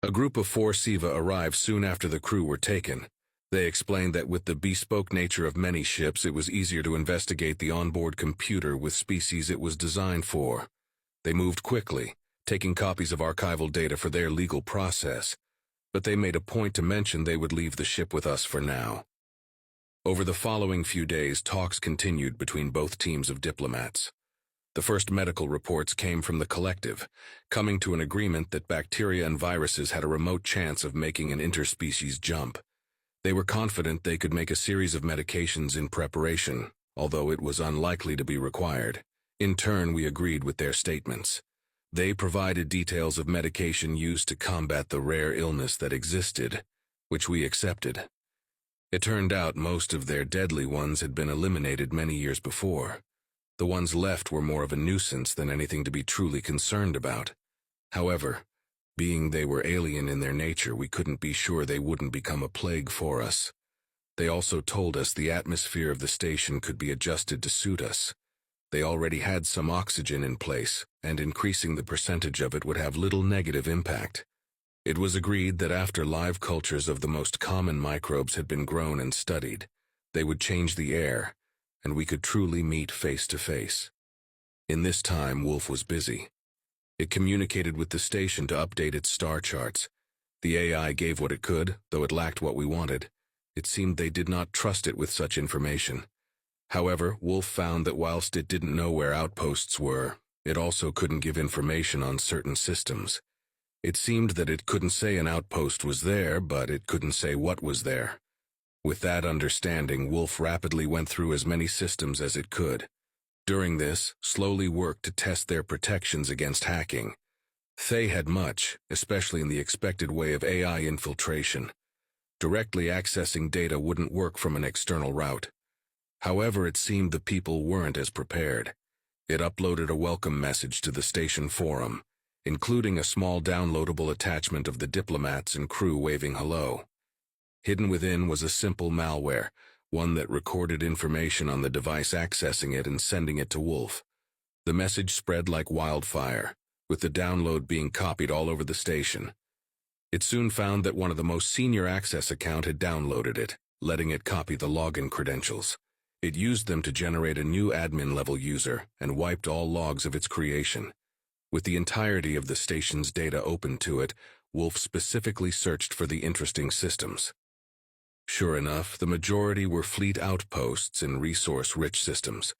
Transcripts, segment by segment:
A group of 4 siva arrived soon after the crew were taken. They explained that with the bespoke nature of many ships, it was easier to investigate the onboard computer with species it was designed for. They moved quickly, taking copies of archival data for their legal process, but they made a point to mention they would leave the ship with us for now. Over the following few days, talks continued between both teams of diplomats. The first medical reports came from the collective, coming to an agreement that bacteria and viruses had a remote chance of making an interspecies jump. They were confident they could make a series of medications in preparation, although it was unlikely to be required. In turn, we agreed with their statements. They provided details of medication used to combat the rare illness that existed, which we accepted. It turned out most of their deadly ones had been eliminated many years before. The ones left were more of a nuisance than anything to be truly concerned about. However, being they were alien in their nature, we couldn't be sure they wouldn't become a plague for us. They also told us the atmosphere of the station could be adjusted to suit us. They already had some oxygen in place, and increasing the percentage of it would have little negative impact. It was agreed that after live cultures of the most common microbes had been grown and studied, they would change the air, and we could truly meet face to face. In this time, Wolf was busy. It communicated with the station to update its star charts. The AI gave what it could, though it lacked what we wanted. It seemed they did not trust it with such information. However, Wolf found that whilst it didn't know where outposts were, it also couldn't give information on certain systems. It seemed that it couldn't say an outpost was there, but it couldn't say what was there. With that understanding, Wolf rapidly went through as many systems as it could. During this, slowly worked to test their protections against hacking. They had much, especially in the expected way of AI infiltration. Directly accessing data wouldn't work from an external route. However, it seemed the people weren't as prepared. It uploaded a welcome message to the station forum, including a small downloadable attachment of the diplomats and crew waving hello. Hidden within was a simple malware, one that recorded information on the device accessing it and sending it to Wolf. The message spread like wildfire, with the download being copied all over the station. It soon found that one of the most senior access account had downloaded it, letting it copy the login credentials. It used them to generate a new admin-level user and wiped all logs of its creation. With the entirety of the station's data open to it, Wolf specifically searched for the interesting systems. Sure enough, the majority were fleet outposts and resource-rich systems.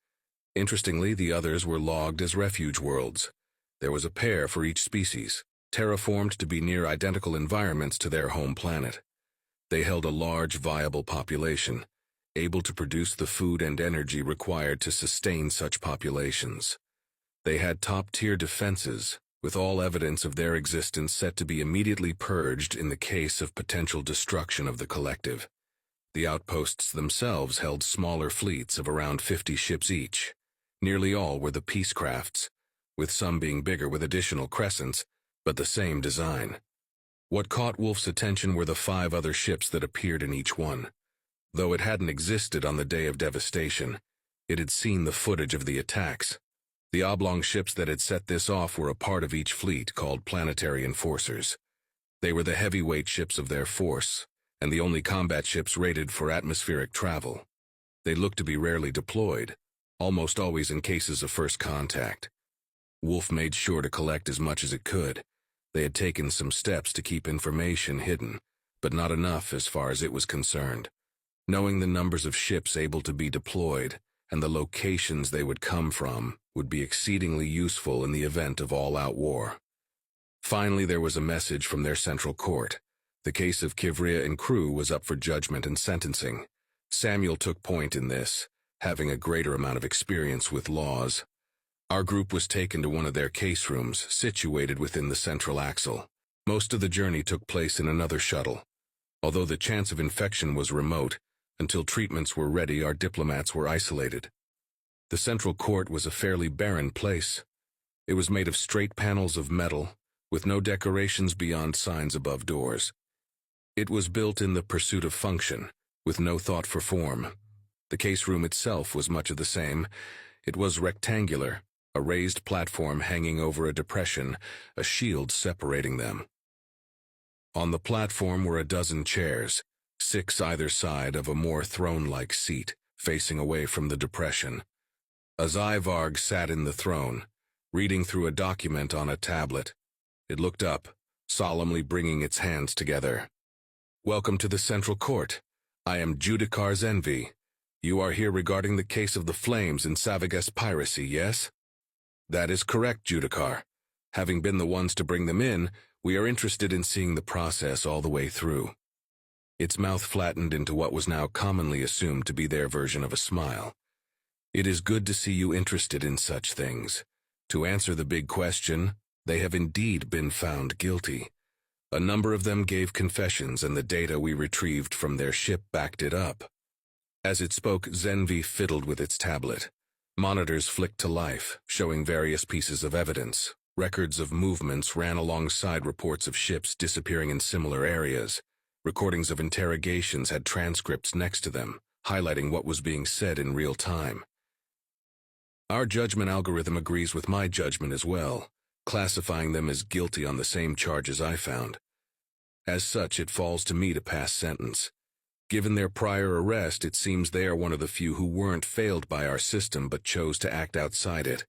Interestingly, the others were logged as refuge worlds. There was a pair for each species, terraformed to be near identical environments to their home planet. They held a large, viable population, able to produce the food and energy required to sustain such populations. They had top-tier defenses, with all evidence of their existence set to be immediately purged in the case of potential destruction of the collective. The outposts themselves held smaller fleets of around 50 ships each. Nearly all were the peacecrafts, with some being bigger with additional crescents, but the same design. What caught Wolf's attention were the 5 other ships that appeared in each one. Though it hadn't existed on the day of devastation, it had seen the footage of the attacks. The oblong ships that had set this off were a part of each fleet called planetary enforcers. They were the heavyweight ships of their force, and the only combat ships rated for atmospheric travel. They looked to be rarely deployed, almost always in cases of first contact. Wolf made sure to collect as much as it could. They had taken some steps to keep information hidden, but not enough as far as it was concerned. Knowing the numbers of ships able to be deployed and the locations they would come from would be exceedingly useful in the event of all-out war. Finally, there was a message from their central court. The case of Kivria and crew was up for judgment and sentencing. Samuel took point in this, having a greater amount of experience with laws. Our group was taken to one of their case rooms, situated within the central axle. Most of the journey took place in another shuttle. Although the chance of infection was remote, until treatments were ready, our diplomats were isolated. The central court was a fairly barren place. It was made of straight panels of metal, with no decorations beyond signs above doors. It was built in the pursuit of function, with no thought for form. The case room itself was much of the same. It was rectangular, a raised platform hanging over a depression, a shield separating them. On the platform were a dozen chairs, 6 either side of a more throne-like seat, facing away from the depression. A Zyvarg sat in the throne, reading through a document on a tablet. It looked up, solemnly bringing its hands together. "Welcome to the Central Court. I am Judikar Zenvi. You are here regarding the case of the flames in Savages piracy, yes?" "That is correct, Judikar. Having been the ones to bring them in, we are interested in seeing the process all the way through." Its mouth flattened into what was now commonly assumed to be their version of a smile. "It is good to see you interested in such things. To answer the big question, they have indeed been found guilty. A number of them gave confessions, and the data we retrieved from their ship backed it up." As it spoke, Zenvi fiddled with its tablet. Monitors flicked to life, showing various pieces of evidence. Records of movements ran alongside reports of ships disappearing in similar areas. Recordings of interrogations had transcripts next to them, highlighting what was being said in real time. "Our judgment algorithm agrees with my judgment as well, classifying them as guilty on the same charges I found. As such, it falls to me to pass sentence. Given their prior arrest, it seems they are one of the few who weren't failed by our system but chose to act outside it.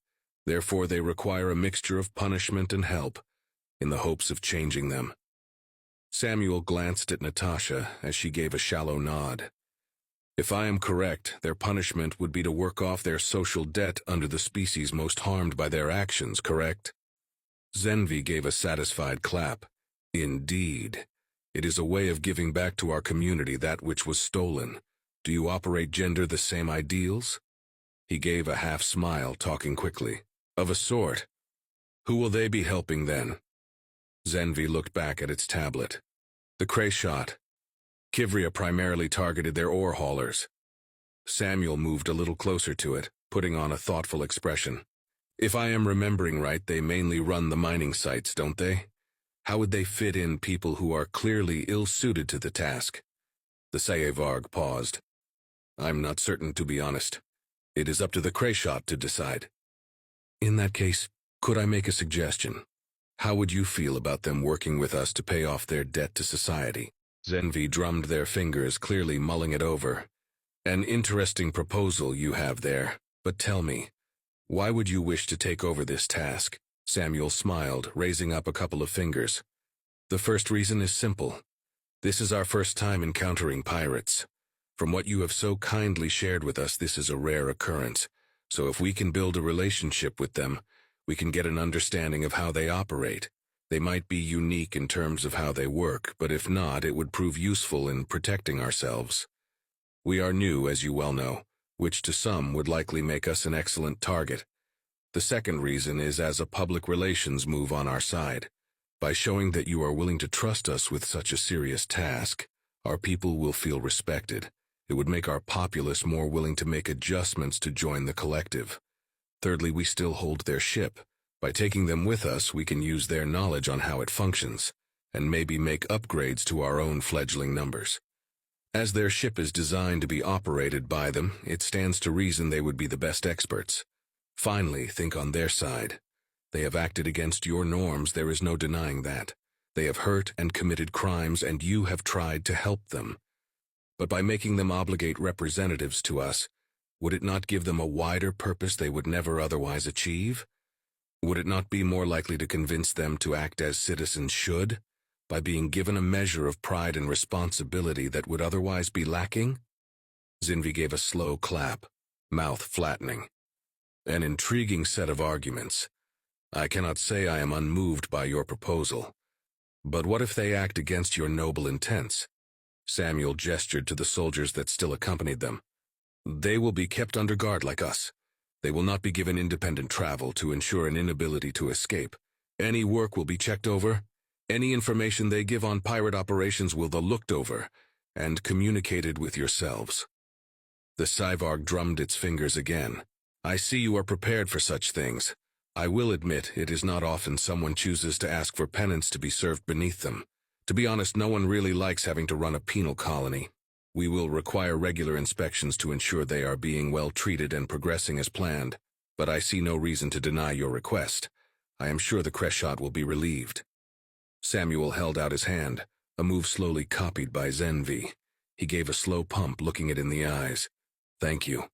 Therefore, they require a mixture of punishment and help, in the hopes of changing them." Samuel glanced at Natasha as she gave a shallow nod. "If I am correct, their punishment would be to work off their social debt under the species most harmed by their actions, correct?" Zenvi gave a satisfied clap. "Indeed. It is a way of giving back to our community that which was stolen. Do you operate gender the same ideals?" He gave a half smile, talking quickly. "Of a sort. Who will they be helping then?" Zenvi looked back at its tablet. "The Krayshot. Kivria primarily targeted their ore haulers." Samuel moved a little closer to it, putting on a thoughtful expression. "If I am remembering right, they mainly run the mining sites, don't they? How would they fit in people who are clearly ill-suited to the task?" The Sayevarg paused. "I'm not certain, to be honest. It is up to the Krayshot to decide." "In that case, could I make a suggestion? How would you feel about them working with us to pay off their debt to society?" Zenvi drummed their fingers, clearly mulling it over. "An interesting proposal you have there, but tell me, why would you wish to take over this task?" Samuel smiled, raising up a couple of fingers. "The first reason is simple. This is our first time encountering pirates. From what you have so kindly shared with us, this is a rare occurrence, so if we can build a relationship with them, we can get an understanding of how they operate. They might be unique in terms of how they work, but if not, it would prove useful in protecting ourselves. We are new, as you well know, which to some would likely make us an excellent target. The second reason is as a public relations move on our side. By showing that you are willing to trust us with such a serious task, our people will feel respected. It would make our populace more willing to make adjustments to join the collective. Thirdly, we still hold their ship. By taking them with us, we can use their knowledge on how it functions, and maybe make upgrades to our own fledgling numbers. As their ship is designed to be operated by them, it stands to reason they would be the best experts. Finally, think on their side. They have acted against your norms, there is no denying that. They have hurt and committed crimes, and you have tried to help them. But by making them obligate representatives to us, would it not give them a wider purpose they would never otherwise achieve? Would it not be more likely to convince them to act as citizens should, by being given a measure of pride and responsibility that would otherwise be lacking?" Zenvi gave a slow clap, mouth flattening. "An intriguing set of arguments. I cannot say I am unmoved by your proposal. But what if they act against your noble intents?" Samuel gestured to the soldiers that still accompanied them. "They will be kept under guard like us. They will not be given independent travel to ensure an inability to escape. Any work will be checked over. Any information they give on pirate operations will be looked over and communicated with yourselves." The Cyvarg drummed its fingers again. "I see you are prepared for such things. I will admit, it is not often someone chooses to ask for penance to be served beneath them. To be honest, no one really likes having to run a penal colony. We will require regular inspections to ensure they are being well treated and progressing as planned, but I see no reason to deny your request. I am sure the Krayshot will be relieved." Samuel held out his hand, a move slowly copied by Zenvi. He gave a slow pump, looking it in the eyes. "Thank you."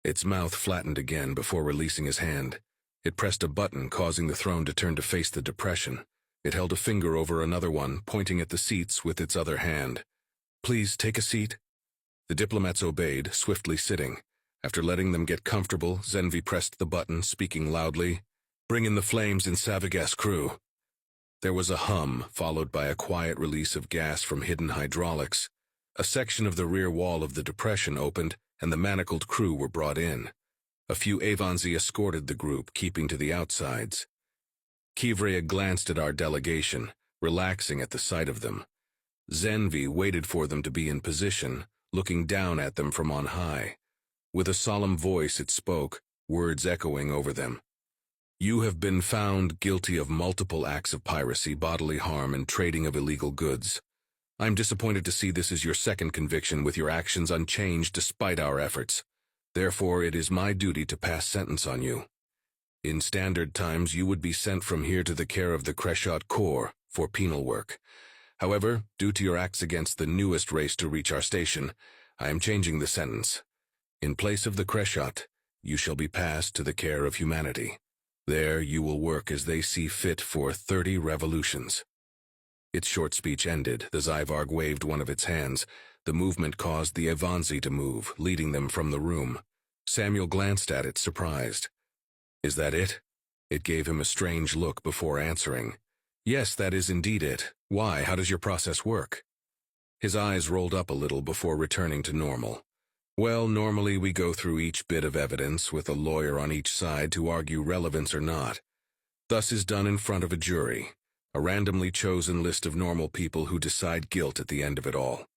Its mouth flattened again before releasing his hand. It pressed a button, causing the throne to turn to face the depression. It held a finger over another one, pointing at the seats with its other hand. "Please take a seat." The diplomats obeyed, swiftly sitting. After letting them get comfortable, Zenvi pressed the button, speaking loudly. "Bring in the flames in Savagas crew." There was a hum, followed by a quiet release of gas from hidden hydraulics. A section of the rear wall of the depression opened, and the manacled crew were brought in. A few Avanzi escorted the group, keeping to the outsides. Kivrea glanced at our delegation, relaxing at the sight of them. Zenvi waited for them to be in position, looking down at them from on high. With a solemn voice it spoke, words echoing over them. "You have been found guilty of multiple acts of piracy, bodily harm, and trading of illegal goods. I'm disappointed to see this is your second conviction, with your actions unchanged despite our efforts. Therefore, it is my duty to pass sentence on you. In standard times, you would be sent from here to the care of the Crescent Corps for penal work. However, due to your acts against the newest race to reach our station, I am changing the sentence. In place of the Crescent, you shall be passed to the care of humanity. There you will work as they see fit for 30 revolutions." Its short speech ended, the Zyvarg waved one of its hands. The movement caused the Avanzi to move, leading them from the room. Samuel glanced at it, surprised. "Is that it?" It gave him a strange look before answering. "Yes, that is indeed it. Why? How does your process work?" His eyes rolled up a little before returning to normal. "Well, normally we go through each bit of evidence with a lawyer on each side to argue relevance or not. Thus is done in front of a jury, a randomly chosen list of normal people who decide guilt at the end of it all.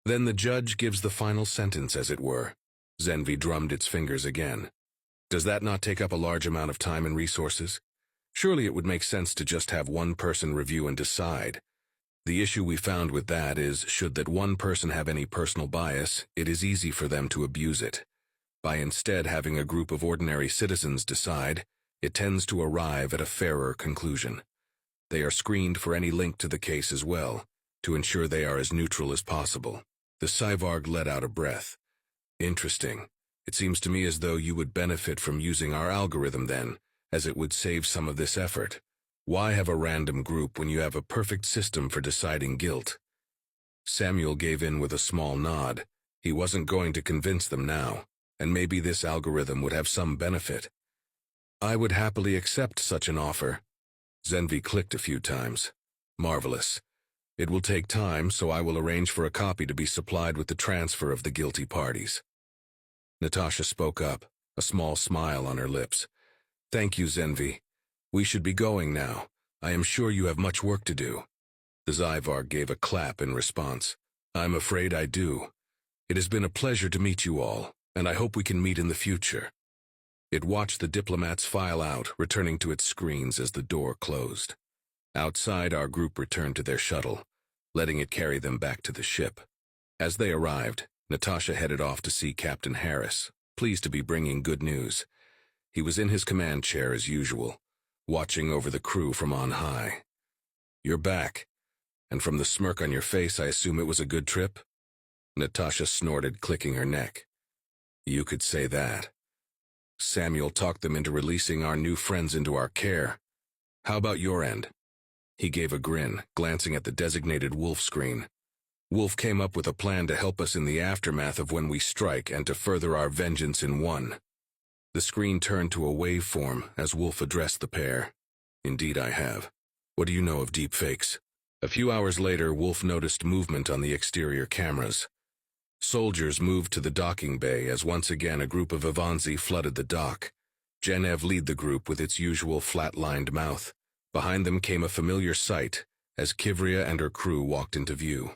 Then the judge gives the final sentence, as it were." Zenvi drummed its fingers again. "Does that not take up a large amount of time and resources? Surely it would make sense to just have one person review and decide. The issue we found with that is, should that one person have any personal bias, it is easy for them to abuse it. By instead having a group of ordinary citizens decide, it tends to arrive at a fairer conclusion. They are screened for any link to the case as well, to ensure they are as neutral as possible." The Zyvarg let out a breath. "Interesting. It seems to me as though you would benefit from using our algorithm then, as it would save some of this effort. Why have a random group when you have a perfect system for deciding guilt?" Samuel gave in with a small nod. He wasn't going to convince them now, and maybe this algorithm would have some benefit. "I would happily accept such an offer." Zenvi clicked a few times. "Marvelous. It will take time, so I will arrange for a copy to be supplied with the transfer of the guilty parties." Natasha spoke up, a small smile on her lips. "Thank you, Zenvi. We should be going now. I am sure you have much work to do." The Zyvarg gave a clap in response. "I'm afraid I do. It has been a pleasure to meet you all, and I hope we can meet in the future." It watched the diplomats file out, returning to its screens as the door closed. Outside, our group returned to their shuttle, letting it carry them back to the ship. As they arrived, Natasha headed off to see Captain Harris, pleased to be bringing good news. He was in his command chair as usual, watching over the crew from on high. "You're back, and from the smirk on your face, I assume it was a good trip?" Natasha snorted, clicking her neck. "You could say that. Samuel talked them into releasing our new friends into our care. How about your end?" He gave a grin, glancing at the designated Wolf screen. "Wolf came up with a plan to help us in the aftermath of when we strike and to further our vengeance in one." The screen turned to a waveform as Wolf addressed the pair. "Indeed I have. What do you know of deepfakes?" A few hours later, Wolf noticed movement on the exterior cameras. Soldiers moved to the docking bay as once again a group of Avanzi flooded the dock. Genev led the group with its usual flat-lined mouth. Behind them came a familiar sight as Kivrea and her crew walked into view.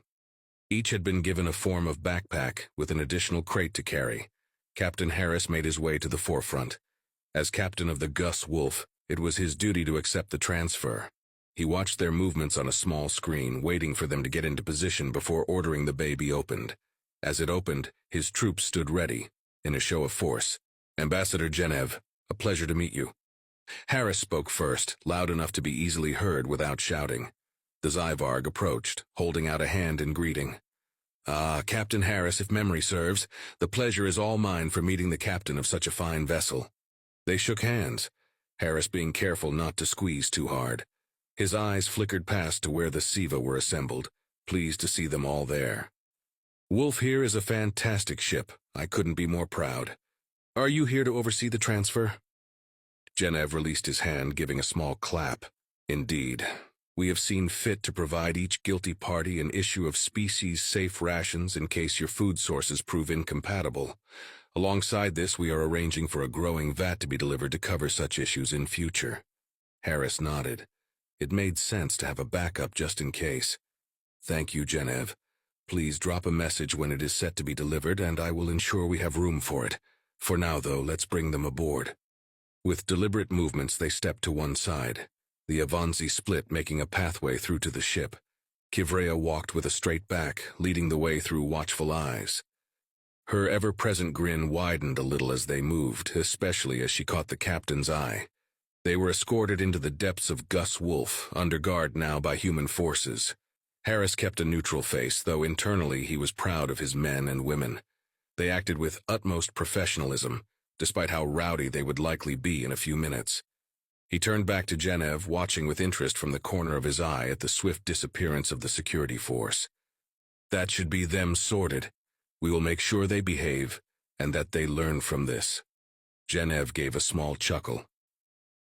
Each had been given a form of backpack with an additional crate to carry. Captain Harris made his way to the forefront. As captain of the Gus Wolf, it was his duty to accept the transfer. He watched their movements on a small screen, waiting for them to get into position before ordering the bay be opened. As it opened, his troops stood ready, in a show of force. "Ambassador Genev, a pleasure to meet you." Harris spoke first, loud enough to be easily heard without shouting. The Zyvarg approached, holding out a hand in greeting. "Ah, Captain Harris, if memory serves, the pleasure is all mine for meeting the captain of such a fine vessel." They shook hands, Harris being careful not to squeeze too hard. His eyes flickered past to where the siva were assembled, pleased to see them all there. "Wolf here is a fantastic ship. I couldn't be more proud. Are you here to oversee the transfer?" Genev released his hand, giving a small clap. "Indeed. We have seen fit to provide each guilty party an issue of species-safe rations in case your food sources prove incompatible. Alongside this, we are arranging for a growing vat to be delivered to cover such issues in future." Harris nodded. It made sense to have a backup just in case. "Thank you, Genev. Please drop a message when it is set to be delivered, and I will ensure we have room for it. For now, though, let's bring them aboard." With deliberate movements, they stepped to one side. The Avanzi split, making a pathway through to the ship. Kivrea walked with a straight back, leading the way through watchful eyes. Her ever-present grin widened a little as they moved, especially as she caught the captain's eye. They were escorted into the depths of Gus Wolf, under guard now by human forces. Harris kept a neutral face, though internally he was proud of his men and women. They acted with utmost professionalism, despite how rowdy they would likely be in a few minutes. He turned back to Genev, watching with interest from the corner of his eye at the swift disappearance of the security force. "That should be them sorted. We will make sure they behave, and that they learn from this." Genev gave a small chuckle.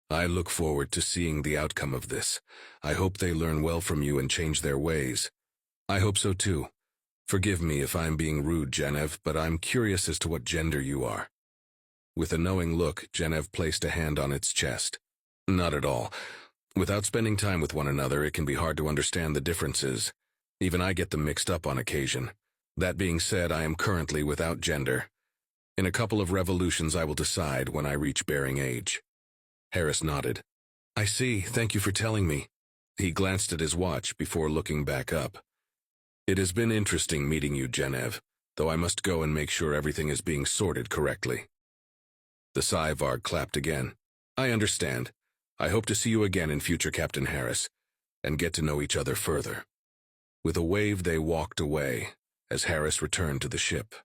"I look forward to seeing the outcome of this. I hope they learn well from you and change their ways." "I hope so too. Forgive me if I'm being rude, Genev, but I'm curious as to what gender you are." With a knowing look, Genev placed a hand on its chest. "Not at all. Without spending time with one another, it can be hard to understand the differences. Even I get them mixed up on occasion. That being said, I am currently without gender. In a couple of revolutions I will decide when I reach bearing age." Harris nodded. "I see. Thank you for telling me." He glanced at his watch before looking back up. "It has been interesting meeting you, Genev, though I must go and make sure everything is being sorted correctly." The Zyvarg clapped again. "I understand. I hope to see you again in future, Captain Harris, and get to know each other further." With a wave they walked away, as Harris returned to the ship.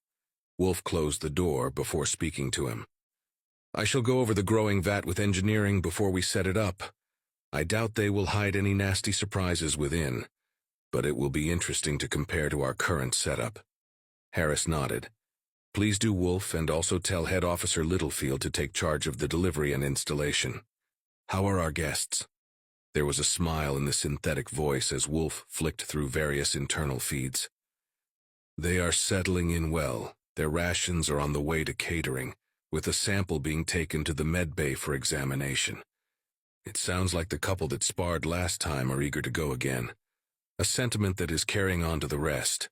Wolf closed the door before speaking to him. "I shall go over the growing vat with engineering before we set it up. I doubt they will hide any nasty surprises within, but it will be interesting to compare to our current setup." Harris nodded. "Please do, Wolf, and also tell Head Officer Littlefield to take charge of the delivery and installation. How are our guests?" There was a smile in the synthetic voice as Wolf flicked through various internal feeds. "They are settling in well. Their rations are on the way to catering, with a sample being taken to the med bay for examination. It sounds like the couple that sparred last time are eager to go again, a sentiment that is carrying on to the rest."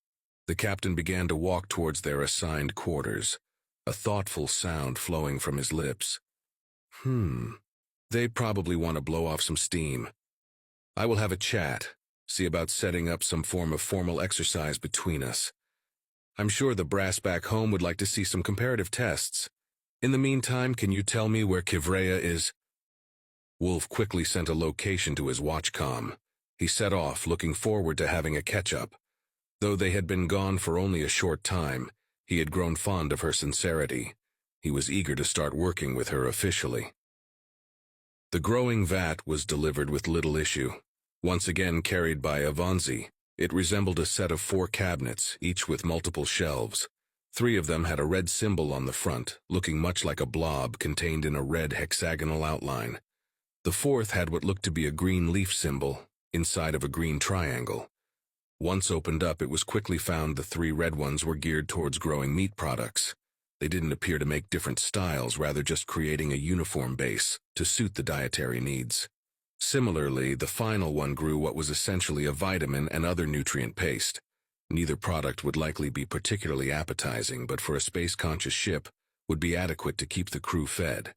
The captain began to walk towards their assigned quarters, a thoughtful sound flowing from his lips. They probably want to blow off some steam. I will have a chat, see about setting up some form of formal exercise between us. I'm sure the brass back home would like to see some comparative tests. In the meantime, can you tell me where Kivrea is?" Wolf quickly sent a location to his watchcom. He set off, looking forward to having a catch-up. Though they had been gone for only a short time, he had grown fond of her sincerity. He was eager to start working with her officially. The growing vat was delivered with little issue. Once again carried by Avanzi, it resembled a set of 4 cabinets, each with multiple shelves. 3 of them had a red symbol on the front, looking much like a blob contained in a red hexagonal outline. The 4th had what looked to be a green leaf symbol, inside of a green triangle. Once opened up, it was quickly found the 3 red ones were geared towards growing meat products. They didn't appear to make different styles, rather just creating a uniform base to suit the dietary needs. Similarly, the final one grew what was essentially a vitamin and other nutrient paste. Neither product would likely be particularly appetizing, but for a space-conscious ship, would be adequate to keep the crew fed.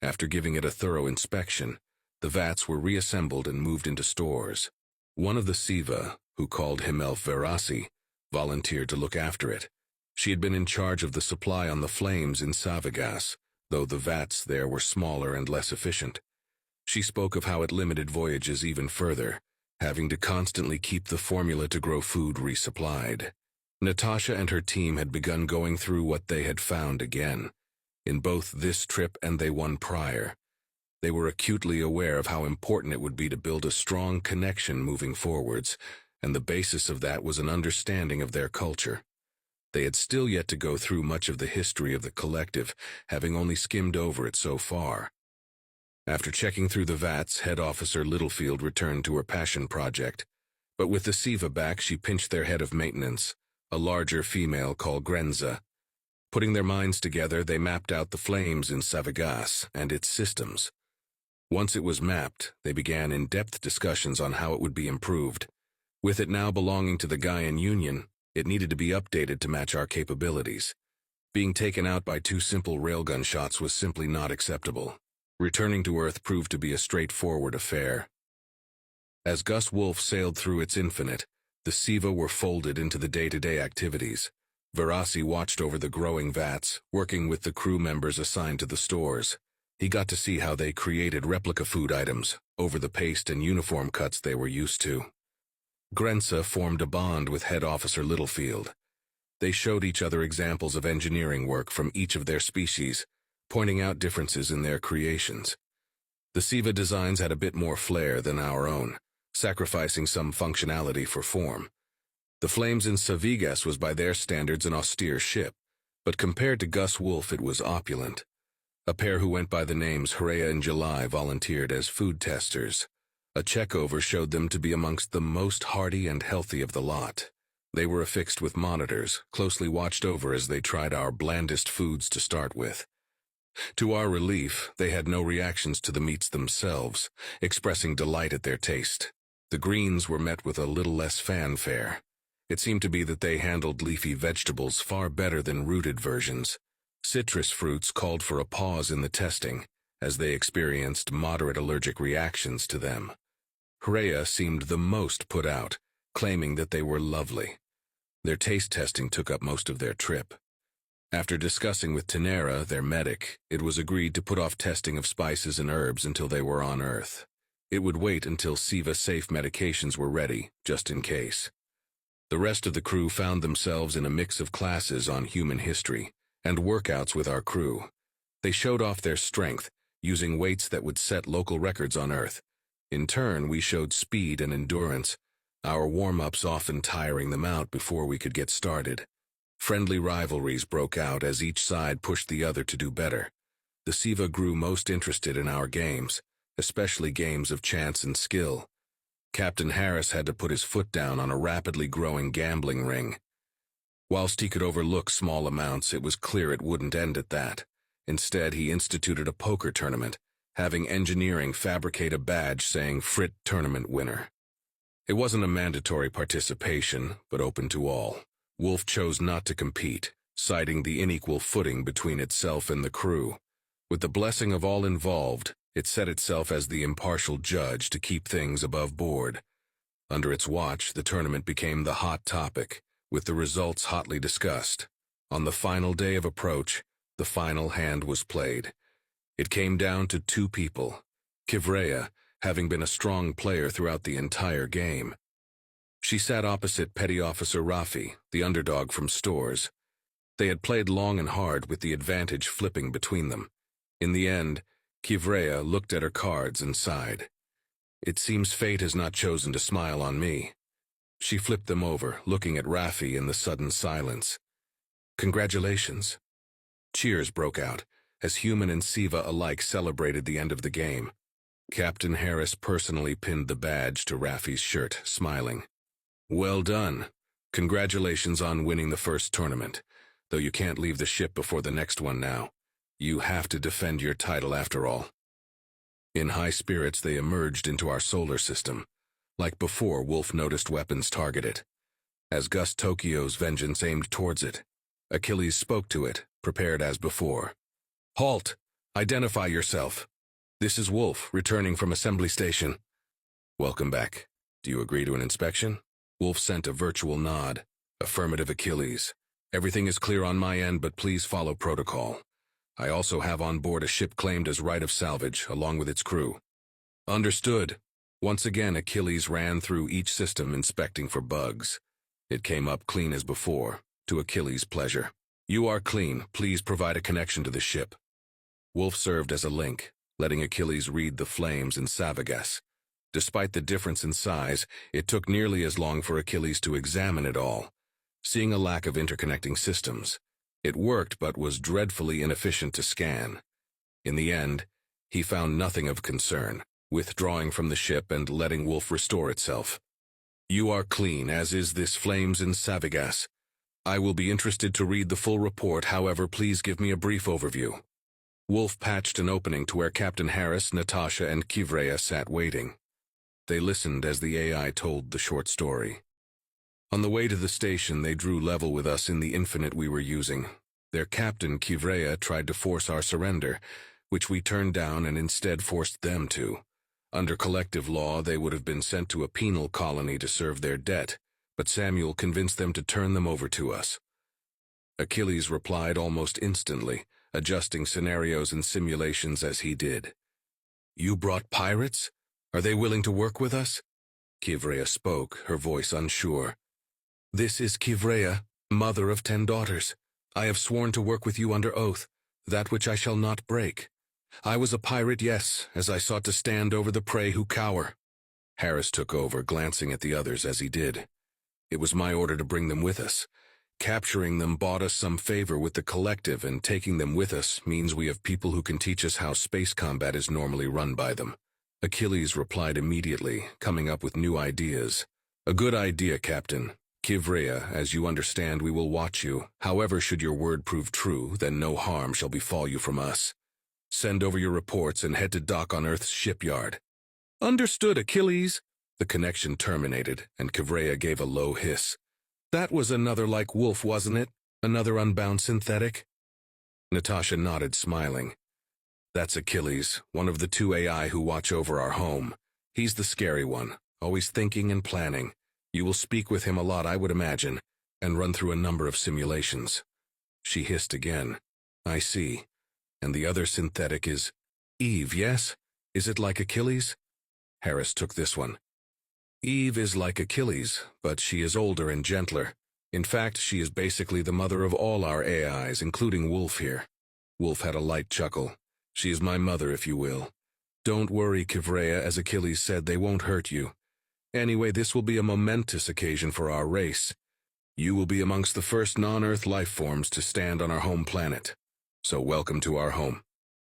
After giving it a thorough inspection, the vats were reassembled and moved into stores. One of the siva, who called himself Verasi, volunteered to look after it. She had been in charge of the supply on the flames in Savagas, though the vats there were smaller and less efficient. She spoke of how it limited voyages even further, having to constantly keep the formula to grow food resupplied. Natasha and her team had begun going through what they had found again, in both this trip and the one prior. They were acutely aware of how important it would be to build a strong connection moving forwards, and the basis of that was an understanding of their culture. They had still yet to go through much of the history of the collective, having only skimmed over it so far. After checking through the vats, Head Officer Littlefield returned to her passion project, but with the siva back she pinched their head of maintenance, a larger female called Grenza. Putting their minds together, they mapped out the flames in Savagas and its systems. Once it was mapped, they began in-depth discussions on how it would be improved. With it now belonging to the Gaian Union, it needed to be updated to match our capabilities. Being taken out by 2 simple railgun shots was simply not acceptable. Returning to Earth proved to be a straightforward affair. As Gus Wolf sailed through its infinite, the siva were folded into the day-to-day activities. Verasi watched over the growing vats, working with the crew members assigned to the stores. He got to see how they created replica food items over the paste and uniform cuts they were used to. Grenza formed a bond with Head Officer Littlefield. They showed each other examples of engineering work from each of their species, pointing out differences in their creations. The siva designs had a bit more flair than our own, sacrificing some functionality for form. The Flames in Savigas was by their standards an austere ship, but compared to Gus Wolf it was opulent. A pair who went by the names Hrea and July volunteered as food testers. A check-over showed them to be amongst the most hardy and healthy of the lot. They were affixed with monitors, closely watched over as they tried our blandest foods to start with. To our relief, they had no reactions to the meats themselves, expressing delight at their taste. The greens were met with a little less fanfare. It seemed to be that they handled leafy vegetables far better than rooted versions. Citrus fruits called for a pause in the testing, as they experienced moderate allergic reactions to them. Hrea seemed the most put out, claiming that they were lovely. Their taste testing took up most of their trip. After discussing with Tenera, their medic, it was agreed to put off testing of spices and herbs until they were on Earth. It would wait until siva-safe medications were ready, just in case. The rest of the crew found themselves in a mix of classes on human history, and workouts with our crew. They showed off their strength, using weights that would set local records on Earth. In turn, we showed speed and endurance, our warm-ups often tiring them out before we could get started. Friendly rivalries broke out as each side pushed the other to do better. The siva grew most interested in our games, especially games of chance and skill. Captain Harris had to put his foot down on a rapidly growing gambling ring. Whilst he could overlook small amounts, it was clear it wouldn't end at that. Instead, he instituted a poker tournament, having engineering fabricate a badge saying Frit Tournament Winner. It wasn't a mandatory participation, but open to all. Wolf chose not to compete, citing the unequal footing between itself and the crew. With the blessing of all involved, it set itself as the impartial judge to keep things above board. Under its watch, the tournament became the hot topic, with the results hotly discussed. On the final day of approach, the final hand was played. It came down to 2 people, Kivrea, having been a strong player throughout the entire game. She sat opposite Petty Officer Rafi, the underdog from stores. They had played long and hard with the advantage flipping between them. In the end, Kivrea looked at her cards and sighed. It seems fate has not chosen to smile on me. She flipped them over, looking at Rafi in the sudden silence. Congratulations. Cheers broke out, as human and siva alike celebrated the end of the game. Captain Harris personally pinned the badge to Rafi's shirt, smiling. Well done. Congratulations on winning the first tournament, though you can't leave the ship before the next one now. You have to defend your title after all. In high spirits, they emerged into our solar system. Like before, Wolf noticed weapons target it. As Gus Tokyo's vengeance aimed towards it, Achilles spoke to it, prepared as before. Halt! Identify yourself. This is Wolf, returning from assembly station. Welcome back. Do you agree to an inspection? Wolf sent a virtual nod. Affirmative, Achilles. Everything is clear on my end, but please follow protocol. I also have on board a ship claimed as right of salvage, along with its crew. Understood. Once again, Achilles ran through each system inspecting for bugs. It came up clean as before, to Achilles' pleasure. "You are clean. Please provide a connection to the ship." Wolf served as a link, letting Achilles read the flames in Savagas. Despite the difference in size, it took nearly as long for Achilles to examine it all. Seeing a lack of interconnecting systems, it worked but was dreadfully inefficient to scan. In the end, he found nothing of concern, withdrawing from the ship and letting Wolf restore itself. "You are clean, as is this flames in Savagas. I will be interested to read the full report, however, please give me a brief overview." Wolf patched an opening to where Captain Harris, Natasha, and Kivrea sat waiting. They listened as the AI told the short story. On the way to the station, they drew level with us in the infinite we were using. Their captain, Kivrea, tried to force our surrender, which we turned down and instead forced them to. Under collective law, they would have been sent to a penal colony to serve their debt, but Samuel convinced them to turn them over to us. Achilles replied almost instantly, adjusting scenarios and simulations as he did. "You brought pirates? Are they willing to work with us?" Kivrea spoke, her voice unsure. "This is Kivrea, mother of 10 daughters. I have sworn to work with you under oath, that which I shall not break. I was a pirate, yes, as I sought to stand over the prey who cower." Harris took over, glancing at the others as he did. "It was my order to bring them with us. Capturing them bought us some favor with the collective, and taking them with us means we have people who can teach us how space combat is normally run by them." Achilles replied immediately, coming up with new ideas. "A good idea, Captain. Kivrea, as you understand, we will watch you. However, should your word prove true, then no harm shall befall you from us. Send over your reports and head to dock on Earth's shipyard." "Understood, Achilles." The connection terminated, and Kivrea gave a low hiss. "That was another like Wolf, wasn't it? Another unbound synthetic?" Natasha nodded, smiling. "That's Achilles, one of the 2 AI who watch over our home. He's the scary one, always thinking and planning. You will speak with him a lot, I would imagine, and run through a number of simulations." She hissed again. "I see. And the other synthetic is Eve, yes? Is it like Achilles?" Harris took this one. "Eve is like Achilles, but she is older and gentler. In fact, she is basically the mother of all our AIs, including Wolf here." Wolf had a light chuckle. "She is my mother, if you will. Don't worry, Kivrea, as Achilles said, they won't hurt you. Anyway, this will be a momentous occasion for our race. You will be amongst the first non-Earth life forms to stand on our home planet. So welcome to our home."